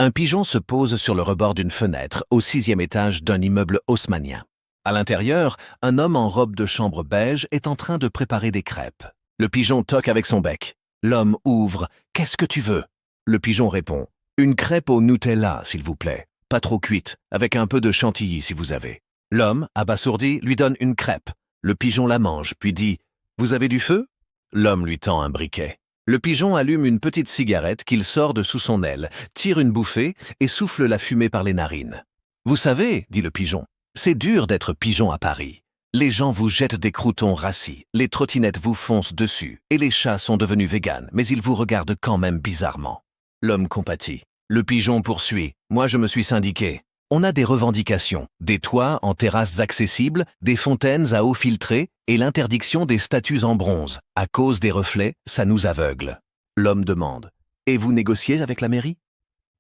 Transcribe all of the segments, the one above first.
Un pigeon se pose sur le rebord d'une fenêtre au 6e étage d'un immeuble haussmannien. À l'intérieur, un homme en robe de chambre beige est en train de préparer des crêpes. Le pigeon toque avec son bec. L'homme ouvre. « Qu'est-ce que tu veux ?» Le pigeon répond. « Une crêpe au Nutella, s'il vous plaît. Pas trop cuite, avec un peu de chantilly si vous avez. » L'homme, abasourdi, lui donne une crêpe. Le pigeon la mange, puis dit « Vous avez du feu ?» L'homme lui tend un briquet. Le pigeon allume une petite cigarette qu'il sort de sous son aile, tire une bouffée et souffle la fumée par les narines. « Vous savez, dit le pigeon, c'est dur d'être pigeon à Paris. Les gens vous jettent des croûtons rassis, les trottinettes vous foncent dessus et les chats sont devenus véganes, mais ils vous regardent quand même bizarrement. » L'homme compatit. Le pigeon poursuit. « Moi je me suis syndiqué. On a des revendications, des toits en terrasses accessibles, des fontaines à eau filtrée et l'interdiction des statues en bronze. À cause des reflets, ça nous aveugle. » L'homme demande. « Et vous négociez avec la mairie ?»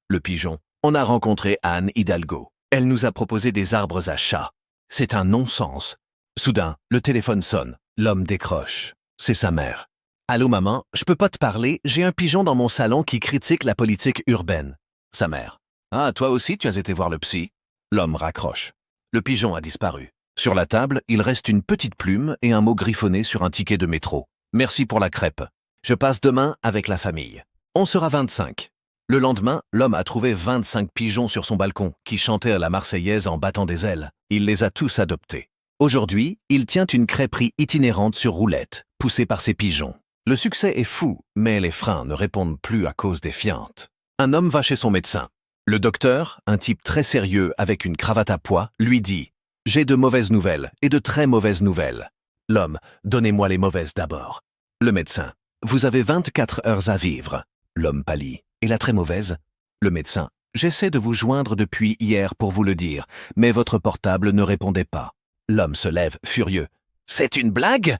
Le pigeon. « On a rencontré Anne Hidalgo. Elle nous a proposé des arbres à chat. C'est un non-sens. » Soudain, le téléphone sonne. L'homme décroche. C'est sa mère. « Allô maman, je peux pas te parler, j'ai un pigeon dans mon salon qui critique la politique urbaine. » Sa mère. « Ah, toi aussi tu as été voir le psy ?» L'homme raccroche. Le pigeon a disparu. Sur la table, il reste une petite plume et un mot griffonné sur un ticket de métro. « Merci pour la crêpe. Je passe demain avec la famille. On sera 25. » Le lendemain, l'homme a trouvé 25 pigeons sur son balcon qui chantaient à la Marseillaise en battant des ailes. Il les a tous adoptés. Aujourd'hui, il tient une crêperie itinérante sur roulette, poussée par ses pigeons. Le succès est fou, mais les freins ne répondent plus à cause des fientes. Un homme va chez son médecin. Le docteur, un type très sérieux avec une cravate à pois, lui dit « J'ai de mauvaises nouvelles et de très mauvaises nouvelles. » L'homme « Donnez-moi les mauvaises d'abord. » Le médecin « Vous avez 24 heures à vivre. » L'homme pâlit. « Et la très mauvaise ?» Le médecin « J'essaie de vous joindre depuis hier pour vous le dire, mais votre portable ne répondait pas. » L'homme se lève, furieux. « C'est une blague ?»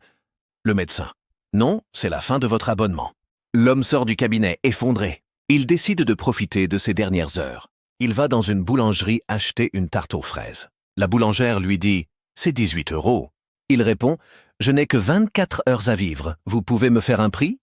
Le médecin « Non, c'est la fin de votre abonnement. » L'homme sort du cabinet, effondré. Il décide de profiter de ces dernières heures. Il va dans une boulangerie acheter une tarte aux fraises. La boulangère lui dit « C'est 18 €. » Il répond « Je n'ai que 24 heures à vivre. Vous pouvez me faire un prix ?»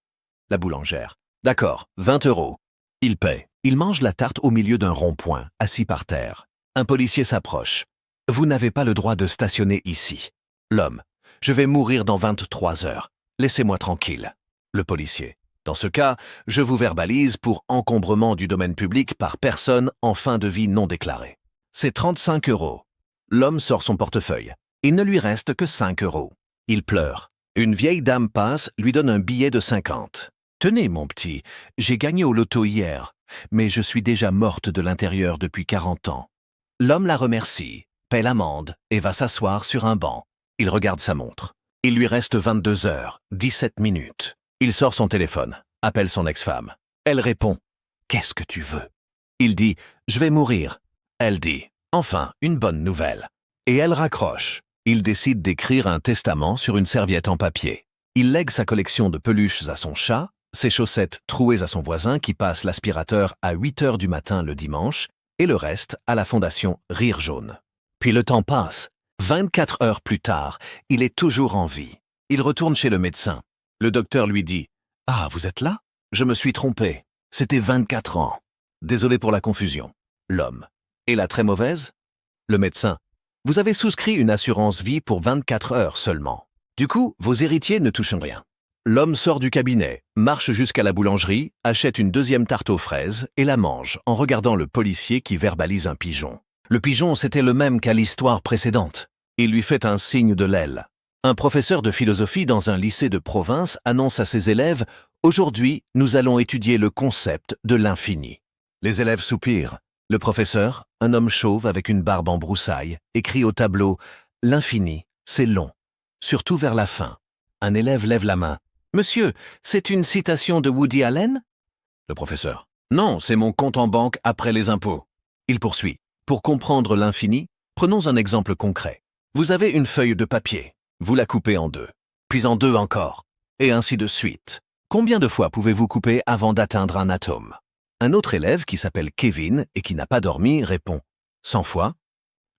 La boulangère « D'accord, 20 €. » Il paie. Il mange la tarte au milieu d'un rond-point, assis par terre. Un policier s'approche. « Vous n'avez pas le droit de stationner ici. » L'homme. « Je vais mourir dans 23 heures. Laissez-moi tranquille. » Le policier. « Dans ce cas, je vous verbalise pour encombrement du domaine public par personne en fin de vie non déclarée. C'est 35 €. » L'homme sort son portefeuille. Il ne lui reste que 5 €. Il pleure. Une vieille dame passe, lui donne un billet de 50. « Tenez, mon petit, j'ai gagné au loto hier, mais je suis déjà morte de l'intérieur depuis 40 ans. » L'homme la remercie, paie l'amende et va s'asseoir sur un banc. Il regarde sa montre. Il lui reste 22 heures, 17 minutes. Il sort son téléphone, appelle son ex-femme. Elle répond « Qu'est-ce que tu veux ?» Il dit « Je vais mourir. » Elle dit « Enfin, une bonne nouvelle. » Et elle raccroche. Il décide d'écrire un testament sur une serviette en papier. Il lègue sa collection de peluches à son chat, ses chaussettes trouées à son voisin qui passe l'aspirateur à 8 heures du matin le dimanche, et le reste à la fondation Rire Jaune. Puis le temps passe. 24 heures plus tard, il est toujours en vie. Il retourne chez le médecin. Le docteur lui dit « Ah, vous êtes là ? Je me suis trompé. C'était 24 ans. Désolé pour la confusion. » L'homme. « Et la très mauvaise ?» Le médecin. « Vous avez souscrit une assurance vie pour 24 heures seulement. Du coup, vos héritiers ne touchent rien. » L'homme sort du cabinet, marche jusqu'à la boulangerie, achète une deuxième tarte aux fraises et la mange en regardant le policier qui verbalise un pigeon. Le pigeon, c'était le même qu'à l'histoire précédente. Il lui fait un signe de l'aile. Un professeur de philosophie dans un lycée de province annonce à ses élèves « Aujourd'hui, nous allons étudier le concept de l'infini. » Les élèves soupirent. Le professeur, un homme chauve avec une barbe en broussailles, écrit au tableau « L'infini, c'est long, surtout vers la fin. » Un élève lève la main. « Monsieur, c'est une citation de Woody Allen ?» Le professeur. « Non, c'est mon compte en banque après les impôts. » Il poursuit. « Pour comprendre l'infini, prenons un exemple concret. Vous avez une feuille de papier. Vous la coupez en deux, puis en deux encore, et ainsi de suite. Combien de fois pouvez-vous couper avant d'atteindre un atome ?» Un autre élève qui s'appelle Kevin et qui n'a pas dormi répond « 100 fois ?»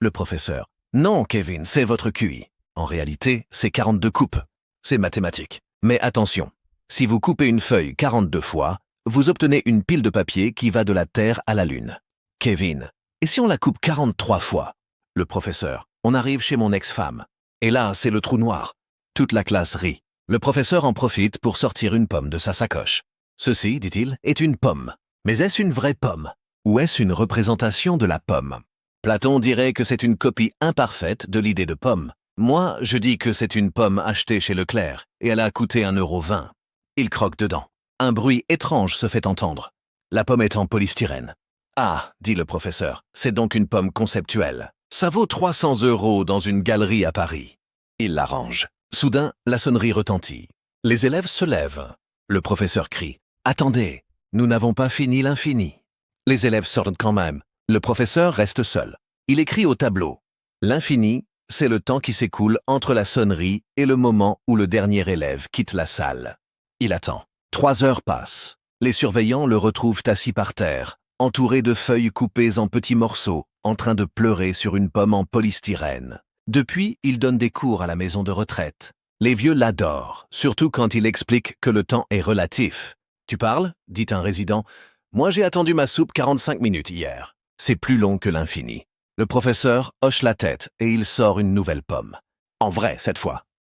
Le professeur. « Non, Kevin, c'est votre QI. En réalité, c'est 42 coupes. C'est mathématique. Mais attention, si vous coupez une feuille 42 fois, vous obtenez une pile de papier qui va de la Terre à la Lune. Kevin, et si on la coupe 43 fois? Le professeur, on arrive chez mon ex-femme. Et là, c'est le trou noir. Toute la classe rit. Le professeur en profite pour sortir une pomme de sa sacoche. Ceci, dit-il, est une pomme. Mais est-ce une vraie pomme? Ou est-ce une représentation de la pomme? Platon dirait que c'est une copie imparfaite de l'idée de pomme. Moi, je dis que c'est une pomme achetée chez Leclerc, et elle a coûté 1,20 €. Il croque dedans. Un bruit étrange se fait entendre. La pomme est en polystyrène. Ah, dit le professeur, c'est donc une pomme conceptuelle. Ça vaut 300 € dans une galerie à Paris. Il la range. Soudain, la sonnerie retentit. Les élèves se lèvent. Le professeur crie « Attendez, nous n'avons pas fini l'infini ». Les élèves sortent quand même. Le professeur reste seul. Il écrit au tableau « L'infini, c'est le temps qui s'écoule entre la sonnerie et le moment où le dernier élève quitte la salle. » Il attend. 3 heures passent. Les surveillants le retrouvent assis par terre, entouré de feuilles coupées en petits morceaux, en train de pleurer sur une pomme en polystyrène. Depuis, il donne des cours à la maison de retraite. Les vieux l'adorent, surtout quand il explique que le temps est relatif. « Tu parles ?» dit un résident. « Moi, j'ai attendu ma soupe 45 minutes hier. C'est plus long que l'infini. » Le professeur hoche la tête et il sort une nouvelle pomme. En vrai, cette fois.